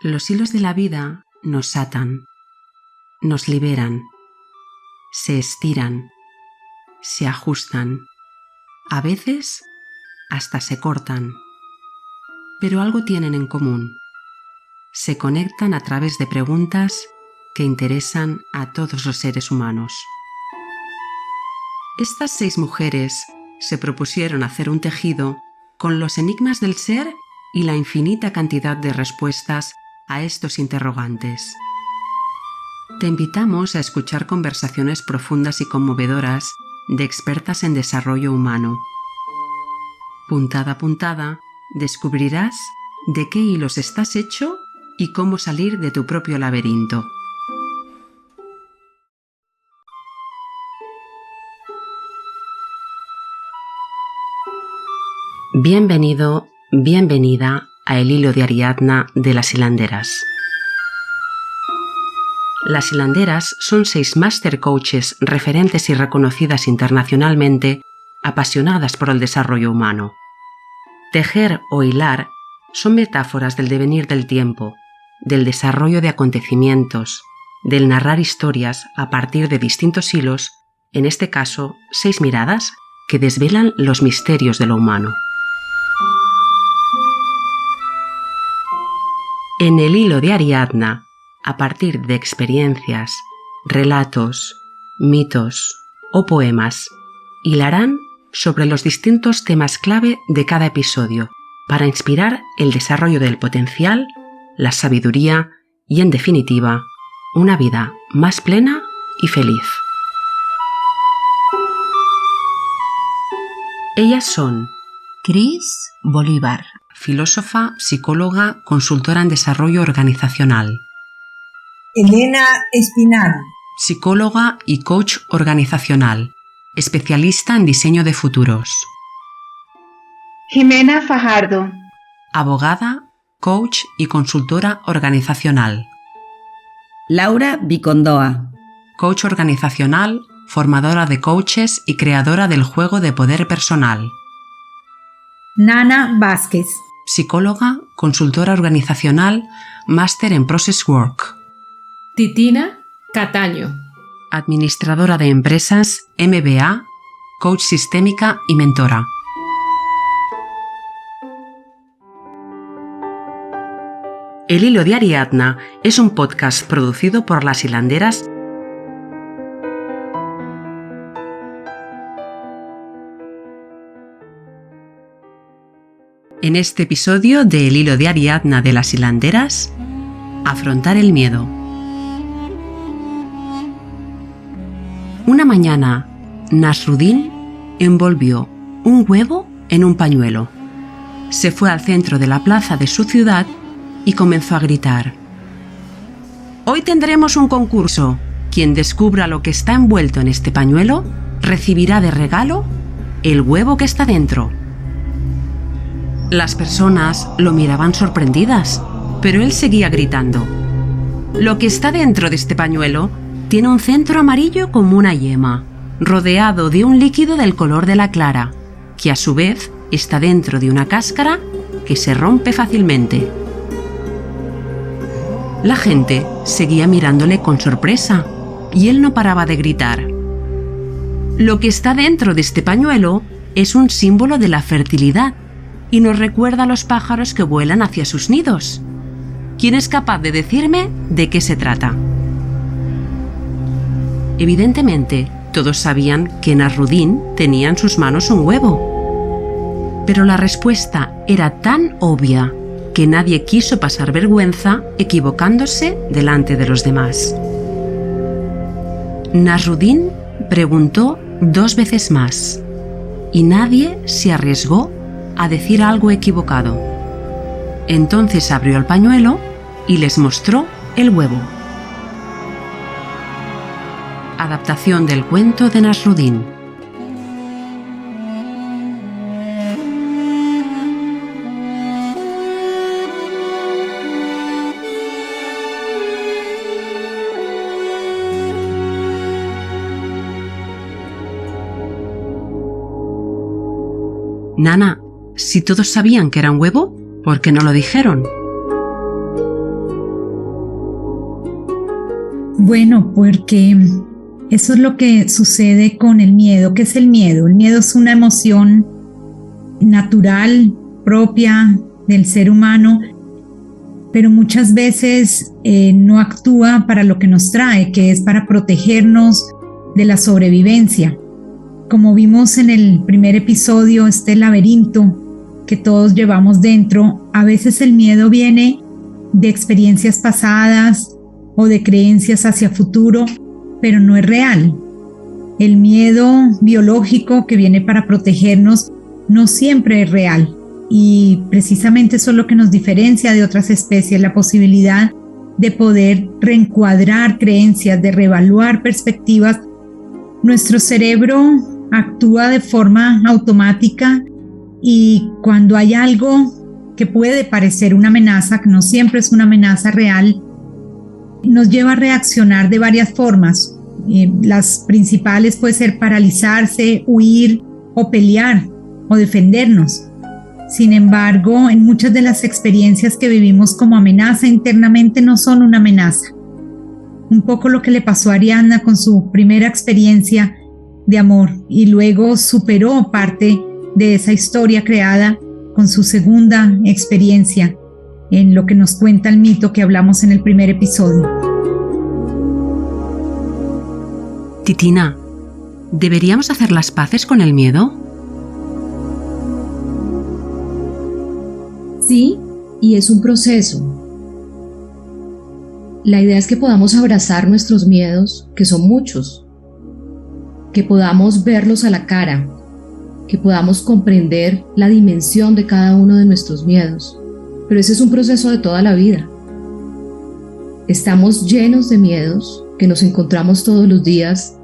Los hilos de la vida nos atan, nos liberan, se estiran, se ajustan, a veces hasta se cortan, pero algo tienen en común. Se conectan a través de preguntas que interesan a todos los seres humanos. Estas 6 mujeres se propusieron hacer un tejido con los enigmas del ser y la infinita cantidad de respuestas a estos interrogantes. Te invitamos a escuchar conversaciones profundas y conmovedoras de expertas en desarrollo humano. Puntada a puntada, descubrirás de qué hilos estás hecho y cómo salir de tu propio laberinto. Bienvenido, bienvenida a El Hilo de Ariadna de las Hilanderas. Las hilanderas son 6 Master Coaches referentes y reconocidas internacionalmente, apasionadas por el desarrollo humano. Tejer o hilar son metáforas del devenir del tiempo, del desarrollo de acontecimientos, del narrar historias a partir de distintos hilos, en este caso 6 miradas que desvelan los misterios de lo humano. En El Hilo de Ariadna, a partir de experiencias, relatos, mitos o poemas, hilarán sobre los distintos temas clave de cada episodio para inspirar el desarrollo del potencial, la sabiduría y, en definitiva, una vida más plena y feliz. Ellas son Cris Bolívar, filósofa, psicóloga, consultora en desarrollo organizacional. Elena Espinal, psicóloga y coach organizacional, especialista en diseño de futuros. Jimena Fajardo, abogada, coach y consultora organizacional. Laura Vicondoa, coach organizacional, formadora de coaches y creadora del juego de poder personal. Nana Vázquez, psicóloga, consultora organizacional, máster en Process Work. Titina Cataño, administradora de empresas, MBA, coach sistémica y mentora. El Hilo de Ariadna es un podcast producido por Las Hilanderas. En este episodio de El Hilo de Ariadna de Las Hilanderas, afrontar el miedo. Una mañana, Nasruddin envolvió un huevo en un pañuelo. Se fue al centro de la plaza de su ciudad y comenzó a gritar: «Hoy tendremos un concurso. Quien descubra lo que está envuelto en este pañuelo recibirá de regalo el huevo que está dentro». Las personas lo miraban sorprendidas, pero él seguía gritando: «Lo que está dentro de este pañuelo tiene un centro amarillo como una yema, rodeado de un líquido del color de la clara, que a su vez está dentro de una cáscara que se rompe fácilmente». La gente seguía mirándole con sorpresa y él no paraba de gritar: «Lo que está dentro de este pañuelo es un símbolo de la fertilidad y nos recuerda a los pájaros que vuelan hacia sus nidos. ¿Quién es capaz de decirme de qué se trata?». Evidentemente, todos sabían que Nasruddin tenía en sus manos un huevo. Pero la respuesta era tan obvia que nadie quiso pasar vergüenza equivocándose delante de los demás. Nasruddin preguntó 2 veces más y nadie se arriesgó a decir algo equivocado. Entonces abrió el pañuelo y les mostró el huevo. Adaptación del cuento de Nasruddin. Nana, si todos sabían que era un huevo, ¿por qué no lo dijeron? Bueno, porque eso es lo que sucede con el miedo. ¿Qué es el miedo? El miedo es una emoción natural, propia del ser humano, pero muchas veces no actúa para lo que nos trae, que es para protegernos de la sobrevivencia. Como vimos en el primer episodio, este laberinto que todos llevamos dentro, a veces el miedo viene de experiencias pasadas o de creencias hacia futuro, pero no es real. El miedo biológico que viene para protegernos no siempre es real, y precisamente eso es lo que nos diferencia de otras especies, la posibilidad de poder reencuadrar creencias, de reevaluar perspectivas. Nuestro cerebro actúa de forma automática, y cuando hay algo que puede parecer una amenaza, que no siempre es una amenaza real, nos lleva a reaccionar de varias formas. Las principales pueden ser paralizarse, huir o pelear o defendernos. Sin embargo, en muchas de las experiencias que vivimos como amenaza internamente no son una amenaza. Un poco lo que le pasó a Ariadna con su primera experiencia de amor, y luego superó parte de esa historia creada con su segunda experiencia, en lo que nos cuenta el mito que hablamos en el primer episodio. Titina, ¿deberíamos hacer las paces con el miedo? Sí, y es un proceso. La idea es que podamos abrazar nuestros miedos, que son muchos, que podamos verlos a la cara, que podamos comprender la dimensión de cada uno de nuestros miedos. Pero ese es un proceso de toda la vida. Estamos llenos de miedos que nos encontramos todos los días.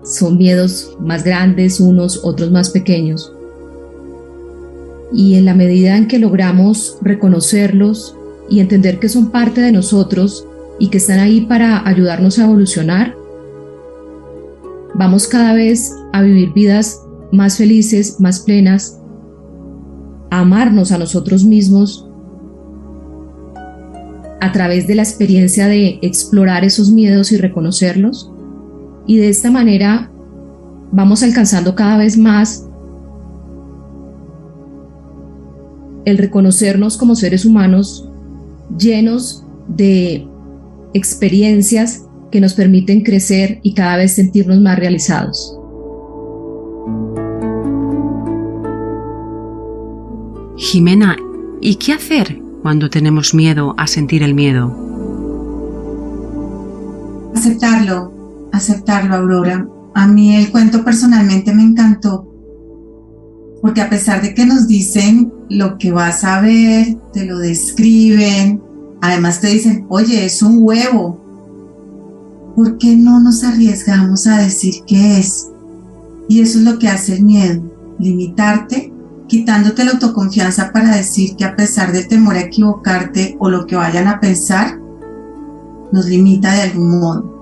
Son miedos más grandes, unos, otros más pequeños. Y en la medida en que logramos reconocerlos y entender que son parte de nosotros y que están ahí para ayudarnos a evolucionar, vamos cada vez a vivir vidas más felices, más plenas, a amarnos a nosotros mismos a través de la experiencia de explorar esos miedos y reconocerlos. Y de esta manera vamos alcanzando cada vez más el reconocernos como seres humanos llenos de experiencias que nos permiten crecer y cada vez sentirnos más realizados. Jimena, ¿y qué hacer cuando tenemos miedo a sentir el miedo? Aceptarlo, Aurora. A mí el cuento personalmente me encantó, porque a pesar de que nos dicen lo que vas a ver, te lo describen, además te dicen, oye, es un huevo, ¿por qué no nos arriesgamos a decir qué es? Y eso es lo que hace el miedo, limitarte, quitándote la autoconfianza para decir que a pesar del temor a equivocarte o lo que vayan a pensar, nos limita de algún modo.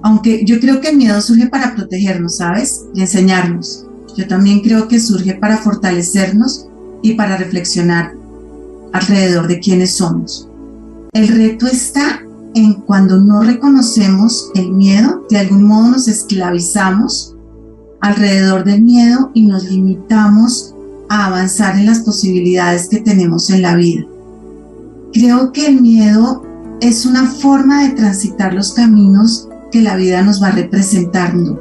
Aunque yo creo que el miedo surge para protegernos, ¿sabes? Y enseñarnos. Yo también creo que surge para fortalecernos y para reflexionar alrededor de quiénes somos. El reto está en cuando no reconocemos el miedo, de algún modo nos esclavizamos alrededor del miedo y nos limitamos a avanzar en las posibilidades que tenemos en la vida. Creo que el miedo es una forma de transitar los caminos que la vida nos va representando.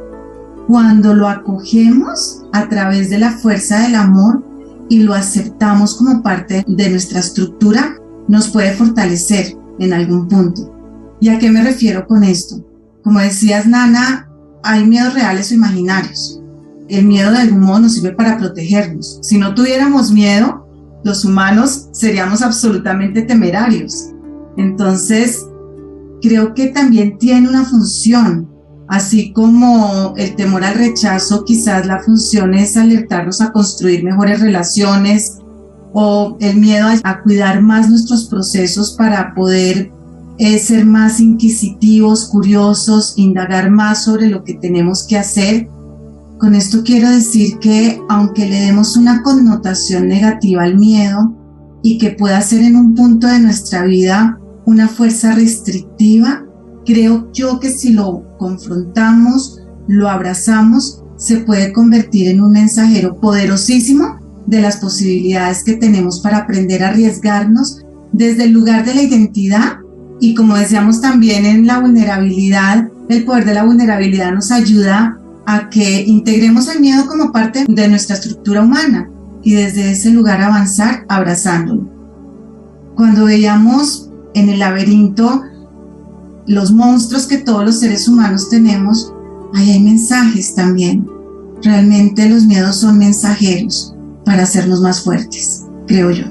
Cuando lo acogemos a través de la fuerza del amor y lo aceptamos como parte de nuestra estructura, nos puede fortalecer en algún punto. ¿Y a qué me refiero con esto? Como decías, Nana, hay miedos reales o imaginarios. El miedo de algún modo nos sirve para protegernos. Si no tuviéramos miedo, los humanos seríamos absolutamente temerarios. Entonces, creo que también tiene una función. Así como el temor al rechazo, quizás la función es alertarnos a construir mejores relaciones, o el miedo a cuidar más nuestros procesos para poder ser más inquisitivos, curiosos, indagar más sobre lo que tenemos que hacer. Con esto quiero decir que aunque le demos una connotación negativa al miedo y que pueda ser en un punto de nuestra vida una fuerza restrictiva, creo yo que si lo confrontamos, lo abrazamos, se puede convertir en un mensajero poderosísimo de las posibilidades que tenemos para aprender a arriesgarnos desde el lugar de la identidad. Y como decíamos también en la vulnerabilidad, el poder de la vulnerabilidad nos ayuda a que integremos el miedo como parte de nuestra estructura humana y desde ese lugar avanzar abrazándolo. Cuando veíamos en el laberinto los monstruos que todos los seres humanos tenemos, ahí hay mensajes también. Realmente los miedos son mensajeros para hacernos más fuertes, creo yo.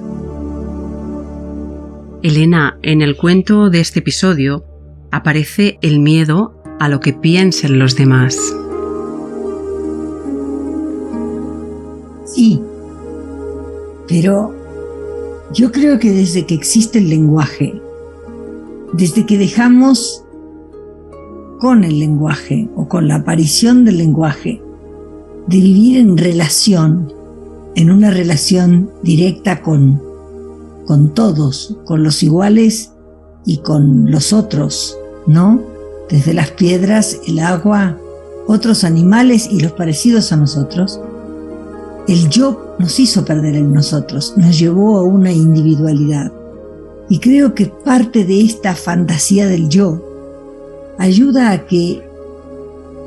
Elena, en el cuento de este episodio aparece el miedo a lo que piensen los demás. Sí, pero yo creo que desde que existe el lenguaje, desde que dejamos con el lenguaje o con la aparición del lenguaje de vivir en relación, en una relación directa con todos, con los iguales y con los otros, ¿no? Desde las piedras, el agua, otros animales y los parecidos a nosotros. El yo nos hizo perder en nosotros, nos llevó a una individualidad. Y creo que parte de esta fantasía del yo ayuda a que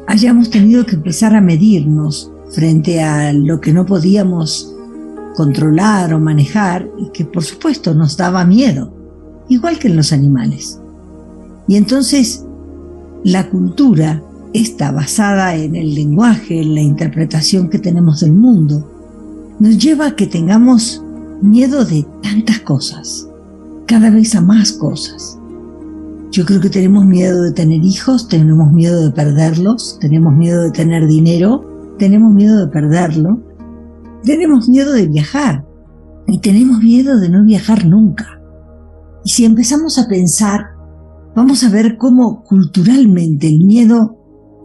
hayamos tenido que empezar a medirnos frente a lo que no podíamos controlar o manejar y que por supuesto nos daba miedo, igual que en los animales. Y entonces la cultura está basada en el lenguaje, en la interpretación que tenemos del mundo, nos lleva a que tengamos miedo de tantas cosas, cada vez a más cosas. Yo creo que tenemos miedo de tener hijos, tenemos miedo de perderlos, tenemos miedo de tener dinero, tenemos miedo de perderlo, tenemos miedo de viajar y tenemos miedo de no viajar nunca. Y si empezamos a pensar, vamos a ver cómo culturalmente el miedo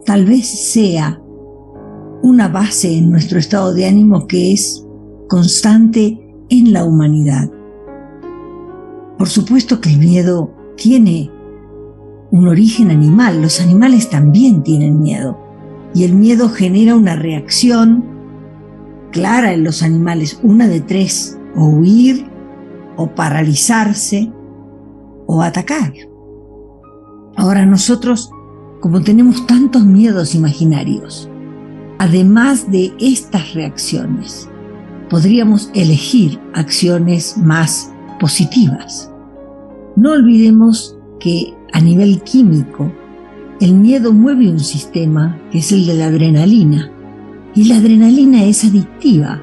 tal vez sea una base en nuestro estado de ánimo que es constante en la humanidad. Por supuesto que el miedo tiene un origen animal, los animales también tienen miedo y el miedo genera una reacción clara en los animales, una de tres: o huir, o paralizarse, o atacar. Ahora nosotros, como tenemos tantos miedos imaginarios, además de estas reacciones, podríamos elegir acciones más positivas. No olvidemos que a nivel químico, el miedo mueve un sistema que es el de la adrenalina. Y la adrenalina es adictiva.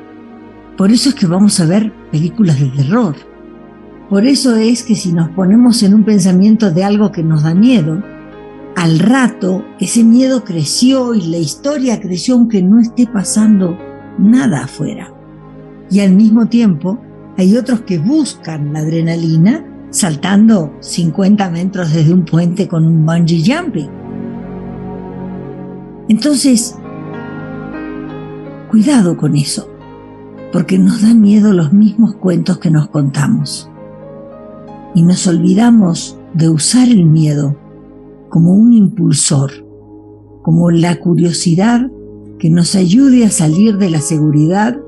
Por eso es que vamos a ver películas de terror. Por eso es que si nos ponemos en un pensamiento de algo que nos da miedo, al rato ese miedo creció y la historia creció aunque no esté pasando nada afuera. Y al mismo tiempo hay otros que buscan la adrenalina saltando 50 metros desde un puente con un bungee jumping. Entonces, cuidado con eso, porque nos da miedo los mismos cuentos que nos contamos. Y nos olvidamos de usar el miedo como un impulsor, como la curiosidad que nos ayude a salir de la seguridad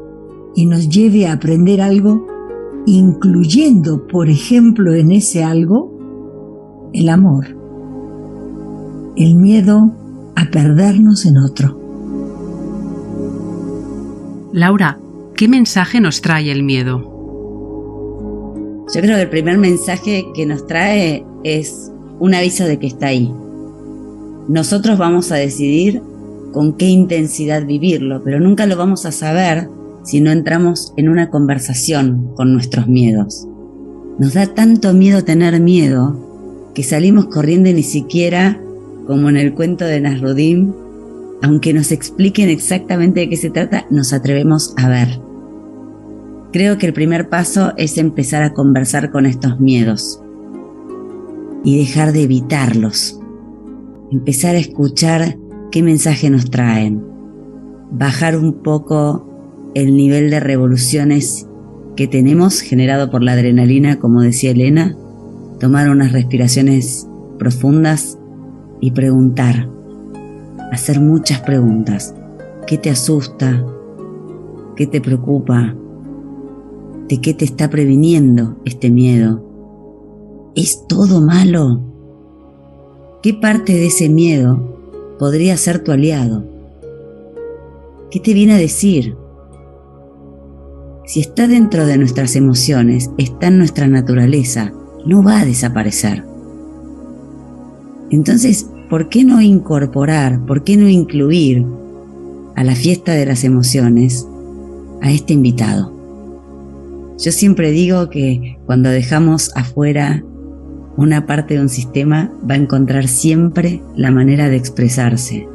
y nos lleve a aprender algo, incluyendo, por ejemplo, en ese algo, el amor, el miedo a perdernos en otro. Laura, ¿qué mensaje nos trae el miedo? Yo creo que el primer mensaje que nos trae es un aviso de que está ahí. Nosotros vamos a decidir con qué intensidad vivirlo, pero nunca lo vamos a saber si no entramos en una conversación con nuestros miedos. Nos da tanto miedo tener miedo que salimos corriendo y ni siquiera, como en el cuento de Nasruddin, aunque nos expliquen exactamente de qué se trata, nos atrevemos a ver. Creo que el primer paso es empezar a conversar con estos miedos y dejar de evitarlos. Empezar a escuchar qué mensaje nos traen. Bajar un poco el nivel de revoluciones que tenemos generado por la adrenalina, como decía Elena. Tomar unas respiraciones profundas y preguntar, hacer muchas preguntas. ¿Qué te asusta? ¿Qué te preocupa? ¿De qué te está previniendo este miedo? ¿Es todo malo? ¿Qué parte de ese miedo podría ser tu aliado? ¿Qué te viene a decir? Si está dentro de nuestras emociones, está en nuestra naturaleza, no va a desaparecer. Entonces, ¿por qué no incorporar, por qué no incluir a la fiesta de las emociones a este invitado? Yo siempre digo que cuando dejamos afuera una parte de un sistema, va a encontrar siempre la manera de expresarse.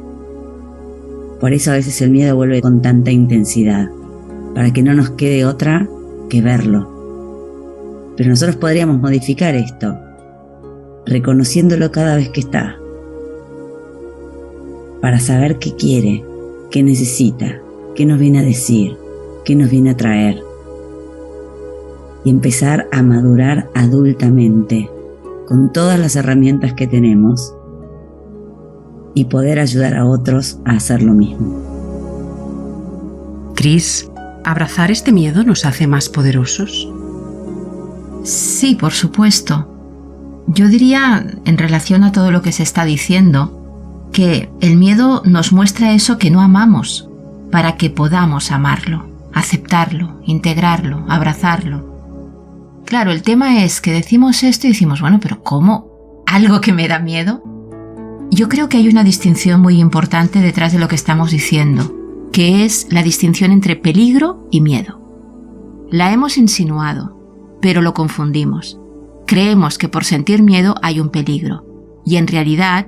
Por eso a veces el miedo vuelve con tanta intensidad, para que no nos quede otra que verlo. Pero nosotros podríamos modificar esto, reconociéndolo cada vez que está, para saber qué quiere, qué necesita, qué nos viene a decir, qué nos viene a traer, y empezar a madurar adultamente, con todas las herramientas que tenemos, y poder ayudar a otros a hacer lo mismo. Cris, ¿abrazar este miedo nos hace más poderosos? Sí, por supuesto. Yo diría, en relación a todo lo que se está diciendo, que el miedo nos muestra eso que no amamos, para que podamos amarlo, aceptarlo, integrarlo, abrazarlo. Claro, el tema es que decimos esto y decimos, bueno, pero ¿cómo? ¿Algo que me da miedo? Yo creo que hay una distinción muy importante detrás de lo que estamos diciendo, que es la distinción entre peligro y miedo. La hemos insinuado, pero lo confundimos. Creemos que por sentir miedo hay un peligro, y en realidad,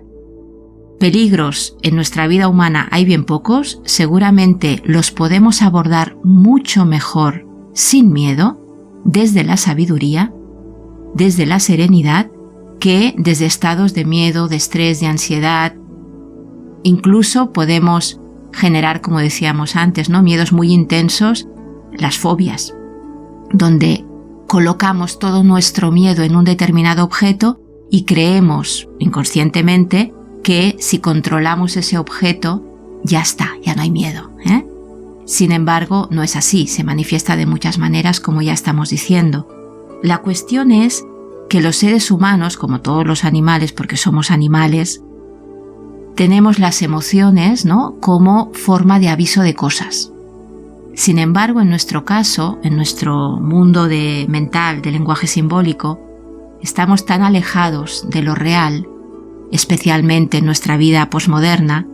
peligros en nuestra vida humana hay bien pocos, seguramente los podemos abordar mucho mejor sin miedo, desde la sabiduría, desde la serenidad, que desde estados de miedo, de estrés, de ansiedad. Incluso podemos generar, como decíamos antes, ¿no?, miedos muy intensos, las fobias, donde colocamos todo nuestro miedo en un determinado objeto y creemos inconscientemente que si controlamos ese objeto, ya está, ya no hay miedo, ¿eh? Sin embargo, no es así, se manifiesta de muchas maneras, como ya estamos diciendo. La cuestión es que los seres humanos, como todos los animales, porque somos animales, tenemos las emociones, ¿no?, como forma de aviso de cosas. Sin embargo, en nuestro caso, en nuestro mundo mental, de lenguaje simbólico, estamos tan alejados de lo real, especialmente en nuestra vida posmoderna,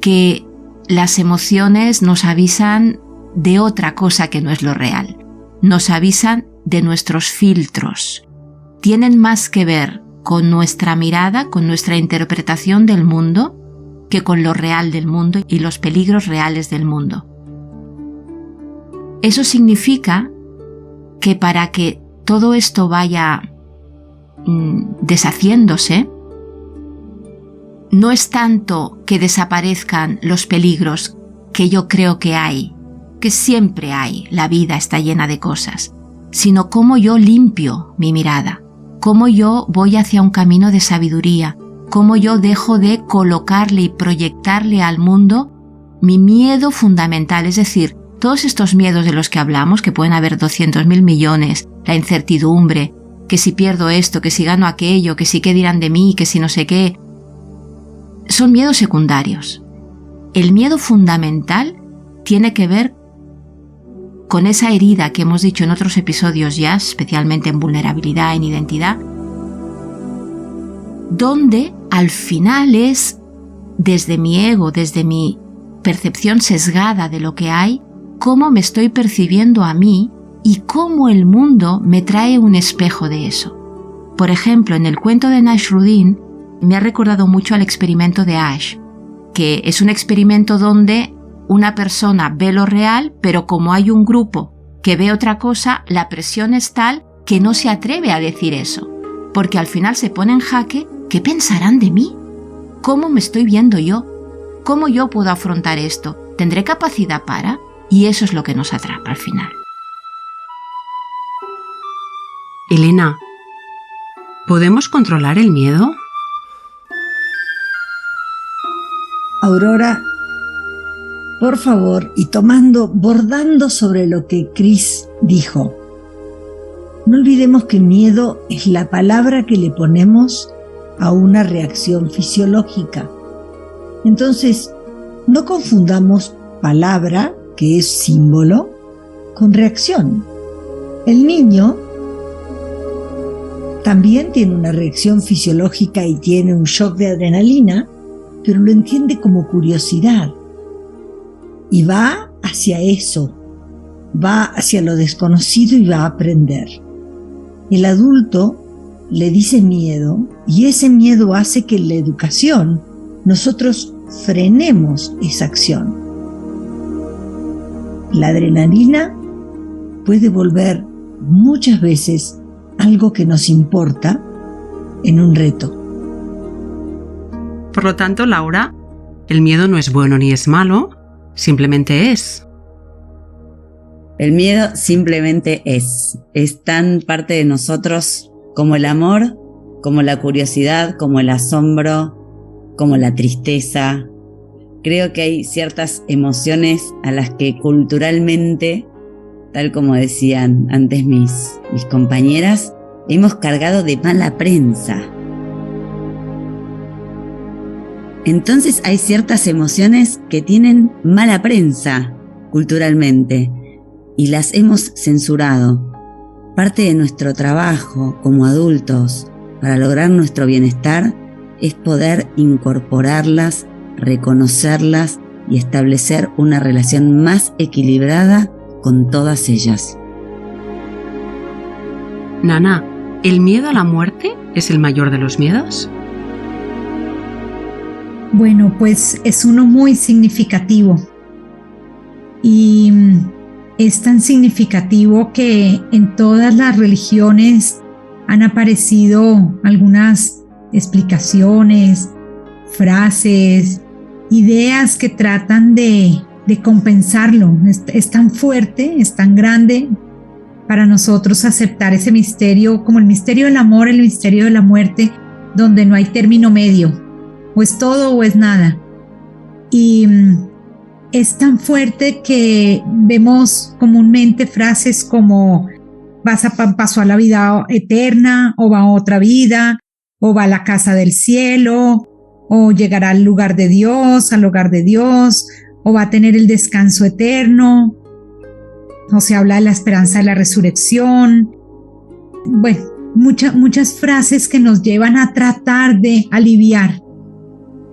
que las emociones nos avisan de otra cosa que no es lo real. Nos avisan de nuestros filtros. Tienen más que ver con nuestra mirada, con nuestra interpretación del mundo, que con lo real del mundo y los peligros reales del mundo. Eso significa que para que todo esto vaya deshaciéndose, no es tanto que desaparezcan los peligros que yo creo que hay, que siempre hay, la vida está llena de cosas, sino cómo yo limpio mi mirada, cómo yo voy hacia un camino de sabiduría, cómo yo dejo de colocarle y proyectarle al mundo mi miedo fundamental, es decir, todos estos miedos de los que hablamos, que pueden haber 200.000 millones, la incertidumbre, que si pierdo esto, que si gano aquello, que si qué dirán de mí, que si no sé qué, son miedos secundarios. El miedo fundamental tiene que ver con esa herida que hemos dicho en otros episodios ya, especialmente en vulnerabilidad, en identidad, donde al final es desde mi ego, desde mi percepción sesgada de lo que hay, cómo me estoy percibiendo a mí y cómo el mundo me trae un espejo de eso. Por ejemplo, en el cuento de Nasruddin me ha recordado mucho al experimento de Asch, que es un experimento donde una persona ve lo real, pero como hay un grupo que ve otra cosa, la presión es tal que no se atreve a decir eso, porque al final se pone en jaque, ¿qué pensarán de mí? ¿Cómo me estoy viendo yo? ¿Cómo yo puedo afrontar esto? ¿Tendré capacidad para? Y eso es lo que nos atrapa al final. Elena, ¿podemos controlar el miedo? Aurora, por favor, y bordando sobre lo que Cris dijo, no olvidemos que miedo es la palabra que le ponemos a una reacción fisiológica. Entonces, no confundamos palabra, que es símbolo, con reacción. El niño también tiene una reacción fisiológica y tiene un shock de adrenalina, pero lo entiende como curiosidad. Y va hacia eso, va hacia lo desconocido y va a aprender. El adulto le dice miedo y ese miedo hace que en la educación nosotros frenemos esa acción. La adrenalina puede volver muchas veces algo que nos importa en un reto. Por lo tanto, Laura, el miedo no es bueno ni es malo, simplemente es. El miedo simplemente es tan parte de nosotros como el amor, como la curiosidad, como el asombro, como la tristeza. Creo que hay ciertas emociones a las que culturalmente, tal como decían antes mis compañeras, hemos cargado de mala prensa. Entonces hay ciertas emociones que tienen mala prensa culturalmente y las hemos censurado. Parte de nuestro trabajo como adultos para lograr nuestro bienestar es poder incorporarlas, reconocerlas y establecer una relación más equilibrada con todas ellas. Nana, ¿el miedo a la muerte es el mayor de los miedos? Bueno, pues es uno muy significativo y es tan significativo que en todas las religiones han aparecido algunas explicaciones, frases, ideas que tratan de compensarlo. Es tan fuerte, es tan grande para nosotros aceptar ese misterio como el misterio del amor, el misterio de la muerte, donde no hay término medio. O es todo o es nada. Y es tan fuerte que vemos comúnmente frases como pasó a la vida eterna, o va a otra vida, o va a la casa del cielo, o llegará al lugar de Dios, al hogar de Dios, o va a tener el descanso eterno, o se habla de la esperanza de la resurrección. Bueno, muchas frases que nos llevan a tratar de aliviar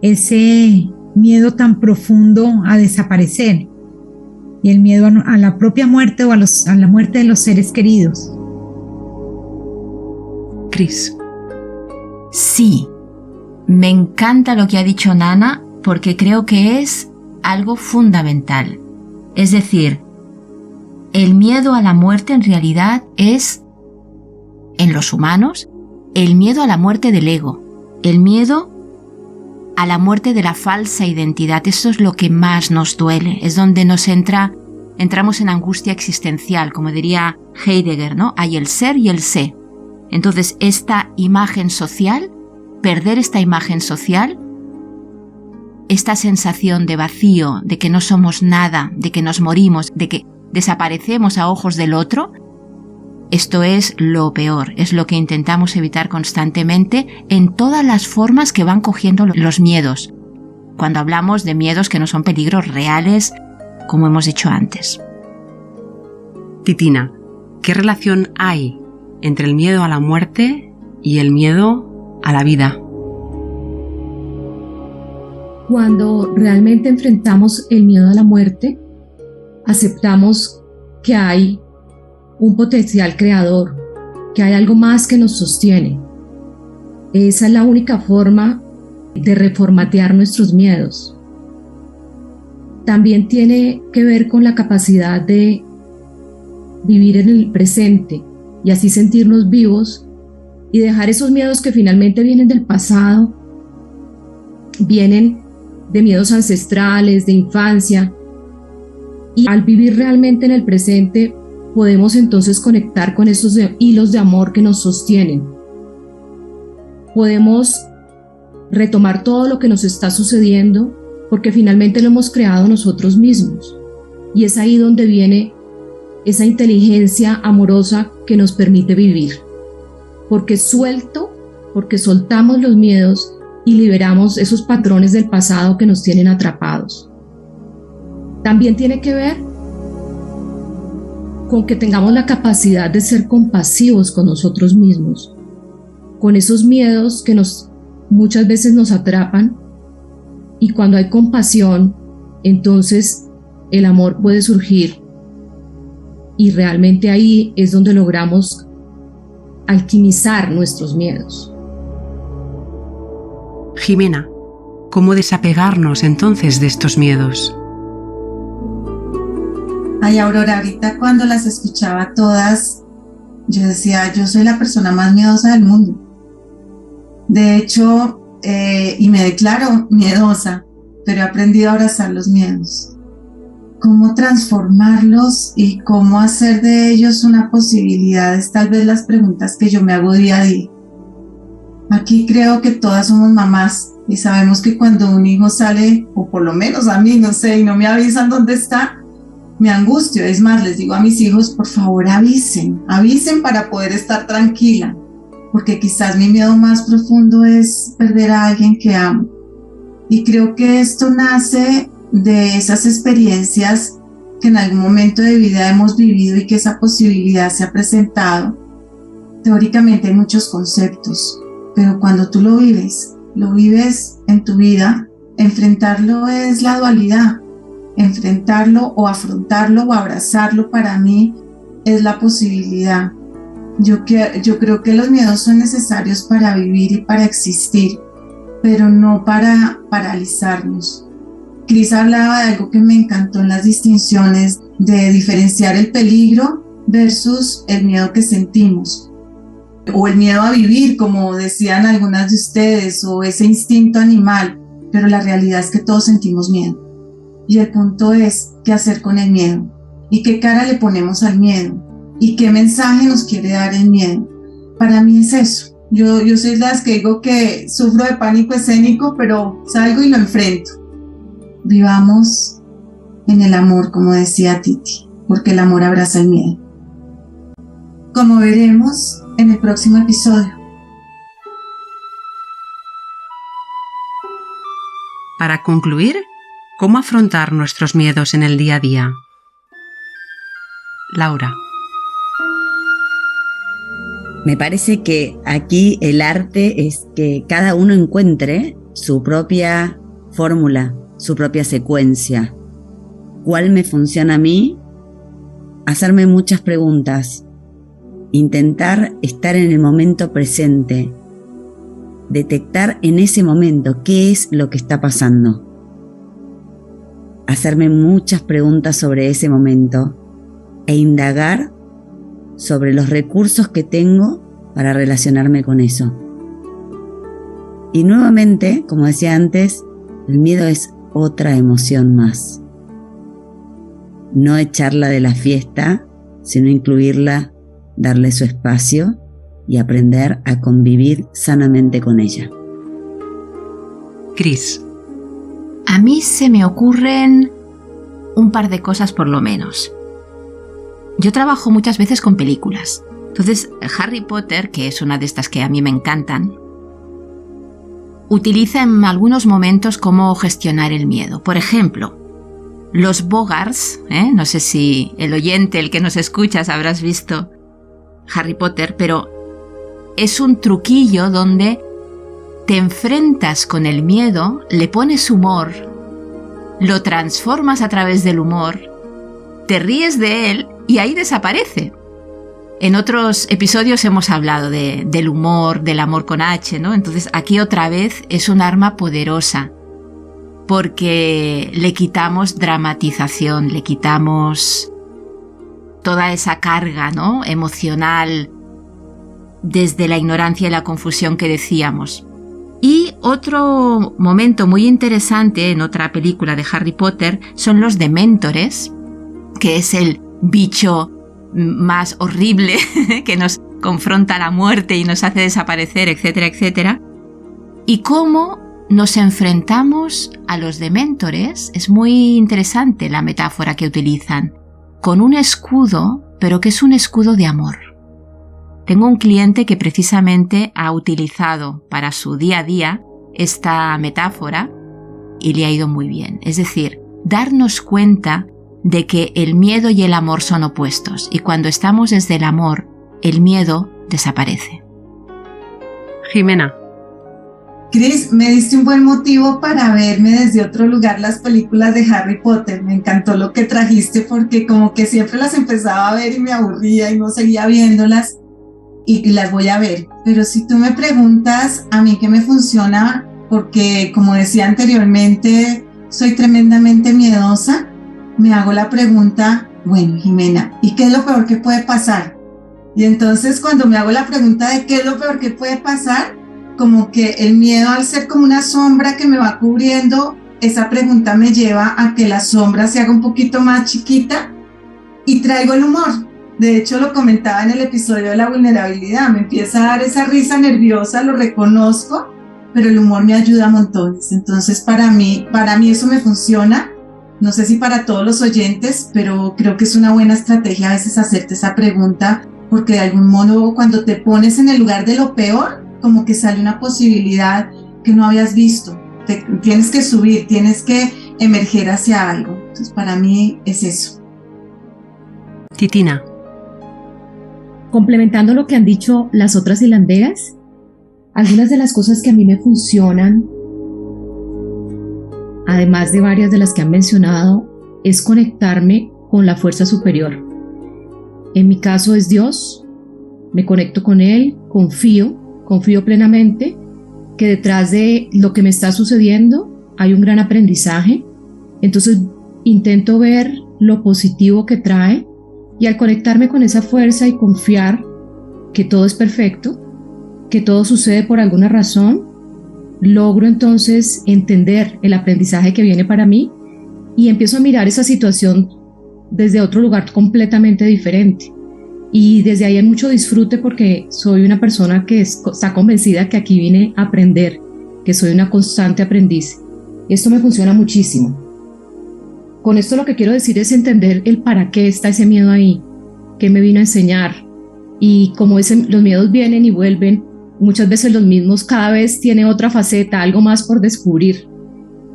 ese miedo tan profundo a desaparecer y el miedo a la propia muerte o a la muerte de los seres queridos. Cris. Sí, me encanta lo que ha dicho Nana porque creo que es algo fundamental. Es decir, el miedo a la muerte en realidad es, en los humanos, el miedo a la muerte del ego, el miedo a la muerte de la falsa identidad. Eso es lo que más nos duele, es donde entramos en angustia existencial, como diría Heidegger, ¿no? Hay el ser y el sé. Entonces, esta imagen social, perder esta imagen social, esta sensación de vacío, de que no somos nada, de que nos morimos, de que desaparecemos a ojos del otro, esto es lo peor, es lo que intentamos evitar constantemente en todas las formas que van cogiendo los miedos, cuando hablamos de miedos que no son peligros reales, como hemos dicho antes. Titina, ¿qué relación hay entre el miedo a la muerte y el miedo a la vida? Cuando realmente enfrentamos el miedo a la muerte, aceptamos que hay un potencial creador, que hay algo más que nos sostiene. Esa es la única forma de reformatear nuestros miedos. También tiene que ver con la capacidad de vivir en el presente y así sentirnos vivos y dejar esos miedos que finalmente vienen del pasado, vienen de miedos ancestrales, de infancia, y al vivir realmente en el presente podemos entonces conectar con esos hilos de amor que nos sostienen. Podemos retomar todo lo que nos está sucediendo porque finalmente lo hemos creado nosotros mismos. Y es ahí donde viene esa inteligencia amorosa que nos permite vivir. Porque soltamos los miedos y liberamos esos patrones del pasado que nos tienen atrapados. También tiene que ver con que tengamos la capacidad de ser compasivos con nosotros mismos, con esos miedos que muchas veces nos atrapan, y cuando hay compasión, entonces el amor puede surgir, y realmente ahí es donde logramos alquimizar nuestros miedos. Jimena, ¿cómo desapegarnos entonces de estos miedos? Ay, Aurora, ahorita cuando las escuchaba todas, yo decía, yo soy la persona más miedosa del mundo. De hecho, y me declaro miedosa, pero he aprendido a abrazar los miedos. Cómo transformarlos y cómo hacer de ellos una posibilidad es tal vez las preguntas que yo me hago día a día. Aquí creo que todas somos mamás y sabemos que cuando un hijo sale, o por lo menos a mí, no sé, y no me avisan dónde está, me angustio. Es más, les digo a mis hijos, por favor avisen para poder estar tranquila, porque quizás mi miedo más profundo es perder a alguien que amo. Y creo que esto nace de esas experiencias que en algún momento de vida hemos vivido y que esa posibilidad se ha presentado. Teóricamente hay muchos conceptos, pero cuando tú lo vives en tu vida, enfrentarlo es la dualidad. Enfrentarlo o afrontarlo o abrazarlo para mí es la posibilidad. Yo creo que los miedos son necesarios para vivir y para existir, pero no para paralizarnos. Cris hablaba de algo que me encantó en las distinciones de diferenciar el peligro versus el miedo que sentimos, o el miedo a vivir, como decían algunas de ustedes, o ese instinto animal, pero la realidad es que todos sentimos miedo. Y el punto es qué hacer con el miedo y qué cara le ponemos al miedo y qué mensaje nos quiere dar el miedo. Para mí es eso. Yo soy de las que digo que sufro de pánico escénico, pero salgo y lo enfrento. Vivamos en el amor, como decía Titi, porque el amor abraza el miedo. Como veremos en el próximo episodio. Para concluir, ¿cómo afrontar nuestros miedos en el día a día? Laura. Me parece que aquí el arte es que cada uno encuentre su propia fórmula, su propia secuencia. ¿Cuál me funciona a mí? Hacerme muchas preguntas. Intentar estar en el momento presente. Detectar en ese momento qué es lo que está pasando. Hacerme muchas preguntas sobre ese momento e indagar sobre los recursos que tengo para relacionarme con eso. Y nuevamente, como decía antes, el miedo es otra emoción más. No echarla de la fiesta, sino incluirla, darle su espacio y aprender a convivir sanamente con ella. Cris. A mí se me ocurren un par de cosas por lo menos. Yo trabajo muchas veces con películas. Entonces, Harry Potter, que es una de estas que a mí me encantan, utiliza en algunos momentos cómo gestionar el miedo. Por ejemplo, los Boggars, no sé si el oyente, el que nos escuchas, habrás visto Harry Potter, pero es un truquillo donde te enfrentas con el miedo, le pones humor, lo transformas a través del humor, te ríes de él y ahí desaparece. En otros episodios hemos hablado del humor, del amor con H, ¿no? Entonces aquí otra vez es un arma poderosa porque le quitamos dramatización, le quitamos toda esa carga, ¿no?, emocional desde la ignorancia y la confusión que decíamos. Y otro momento muy interesante en otra película de Harry Potter son los Dementores, que es el bicho más horrible que nos confronta a la muerte y nos hace desaparecer, etcétera, etcétera. Y cómo nos enfrentamos a los dementores, es muy interesante la metáfora que utilizan, con un escudo, pero que es un escudo de amor. Tengo un cliente que precisamente ha utilizado para su día a día esta metáfora y le ha ido muy bien. Es decir, darnos cuenta de que el miedo y el amor son opuestos y cuando estamos desde el amor, el miedo desaparece. Jimena. Cris, me diste un buen motivo para verme desde otro lugar las películas de Harry Potter. Me encantó lo que trajiste porque como que siempre las empezaba a ver y me aburría y no seguía viéndolas y las voy a ver. Pero si tú me preguntas a mí qué me funciona, porque como decía anteriormente, soy tremendamente miedosa, me hago la pregunta, bueno, Jimena, ¿y qué es lo peor que puede pasar? Y entonces cuando me hago la pregunta de qué es lo peor que puede pasar, como que el miedo al ser como una sombra que me va cubriendo, esa pregunta me lleva a que la sombra se haga un poquito más chiquita y traigo el humor. De hecho, lo comentaba en el episodio de la vulnerabilidad, me empieza a dar esa risa nerviosa, lo reconozco, pero el humor me ayuda a montones. Entonces, para mí eso me funciona. No sé si para todos los oyentes, pero creo que es una buena estrategia a veces hacerte esa pregunta, porque de algún modo cuando te pones en el lugar de lo peor, como que sale una posibilidad que no habías visto. Tienes que subir, tienes que emerger hacia algo. Entonces, para mí es eso. Titina. Complementando lo que han dicho las otras hilanderas, algunas de las cosas que a mí me funcionan, además de varias de las que han mencionado, es conectarme con la fuerza superior. En mi caso es Dios, me conecto con Él, confío plenamente que detrás de lo que me está sucediendo hay un gran aprendizaje. Entonces intento ver lo positivo que trae y al conectarme con esa fuerza y confiar que todo es perfecto, que todo sucede por alguna razón, logro entonces entender el aprendizaje que viene para mí y empiezo a mirar esa situación desde otro lugar completamente diferente. Y desde ahí hay mucho disfrute porque soy una persona que está convencida que aquí vine a aprender, que soy una constante aprendiz. Esto me funciona muchísimo. Con esto lo que quiero decir es entender el para qué está ese miedo ahí, qué me vino a enseñar. Y como los miedos vienen y vuelven, muchas veces los mismos, cada vez tiene otra faceta, algo más por descubrir.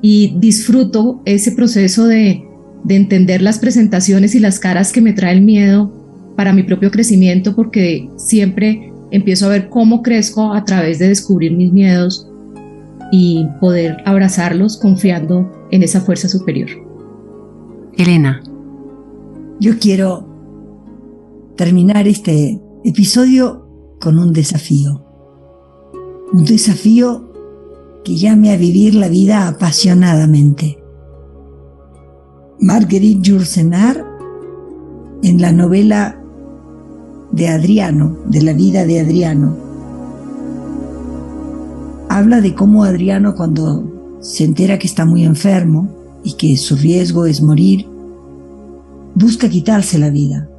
Y disfruto ese proceso de entender las presentaciones y las caras que me trae el miedo para mi propio crecimiento, porque siempre empiezo a ver cómo crezco a través de descubrir mis miedos y poder abrazarlos confiando en esa fuerza superior. Elena. Yo quiero terminar este episodio con un desafío. Un desafío que llame a vivir la vida apasionadamente. Marguerite Yourcenar, en la novela de Adriano, de la vida de Adriano, habla de cómo Adriano, cuando se entera que está muy enfermo y que su riesgo es morir, busca quitarse la vida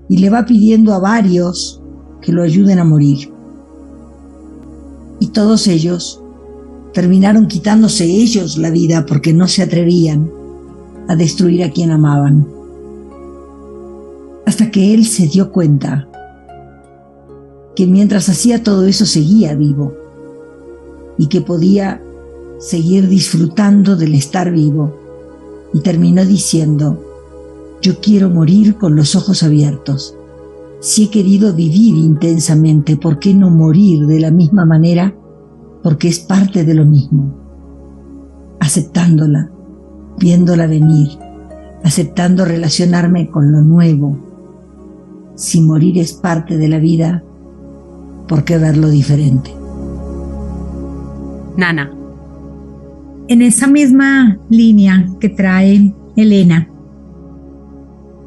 y le va pidiendo a varios que lo ayuden a morir. Y todos ellos terminaron quitándose ellos la vida porque no se atrevían a destruir a quien amaban. Hasta que él se dio cuenta que mientras hacía todo eso seguía vivo y que podía seguir disfrutando del estar vivo, y terminó diciendo: yo quiero morir con los ojos abiertos. Si he querido vivir intensamente, ¿por qué no morir de la misma manera? Porque es parte de lo mismo. Aceptándola, viéndola venir, aceptando relacionarme con lo nuevo. Si morir es parte de la vida, ¿por qué verlo diferente? Nana. En esa misma línea que trae Elena,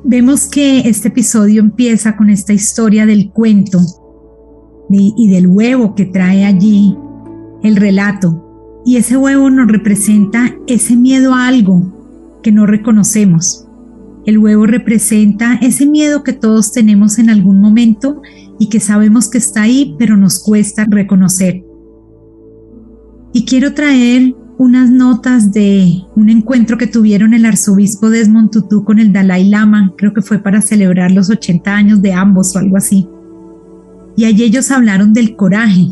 vemos que este episodio empieza con esta historia del cuento y del huevo que trae allí el relato. Y ese huevo nos representa ese miedo a algo que no reconocemos. El huevo representa ese miedo que todos tenemos en algún momento y que sabemos que está ahí, pero nos cuesta reconocer. Y quiero traer unas notas de un encuentro que tuvieron el arzobispo Desmond Tutu con el Dalai Lama, creo que fue para celebrar los 80 años de ambos o algo así. Y allí ellos hablaron del coraje.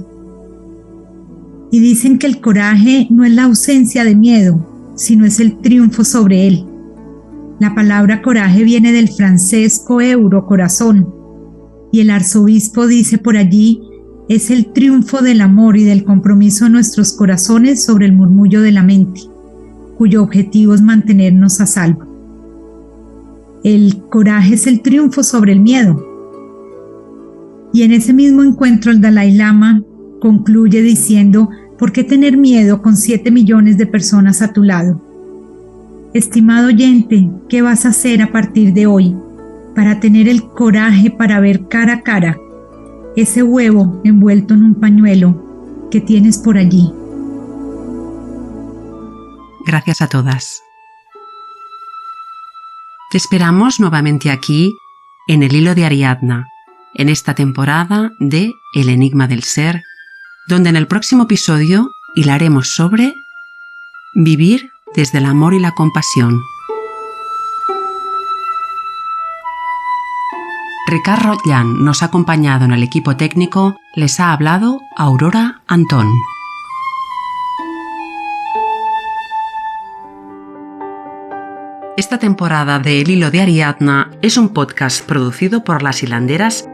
Y dicen que el coraje no es la ausencia de miedo, sino es el triunfo sobre él. La palabra coraje viene del francés coeuro, corazón, y el arzobispo dice por allí, es el triunfo del amor y del compromiso de nuestros corazones sobre el murmullo de la mente, cuyo objetivo es mantenernos a salvo. El coraje es el triunfo sobre el miedo. Y en ese mismo encuentro el Dalai Lama concluye diciendo, ¿por qué tener miedo con 7 millones de personas a tu lado? Estimado oyente, ¿qué vas a hacer a partir de hoy para tener el coraje para ver cara a cara ese huevo envuelto en un pañuelo que tienes por allí? Gracias a todas. Te esperamos nuevamente aquí, en el Hilo de Ariadna, en esta temporada de El Enigma del Ser, donde en el próximo episodio hilaremos sobre vivir desde el amor y la compasión. Ricard Rotllan nos ha acompañado en el equipo técnico, les ha hablado Aurora Antón. Esta temporada de El Hilo de Ariadna es un podcast producido por las hilanderas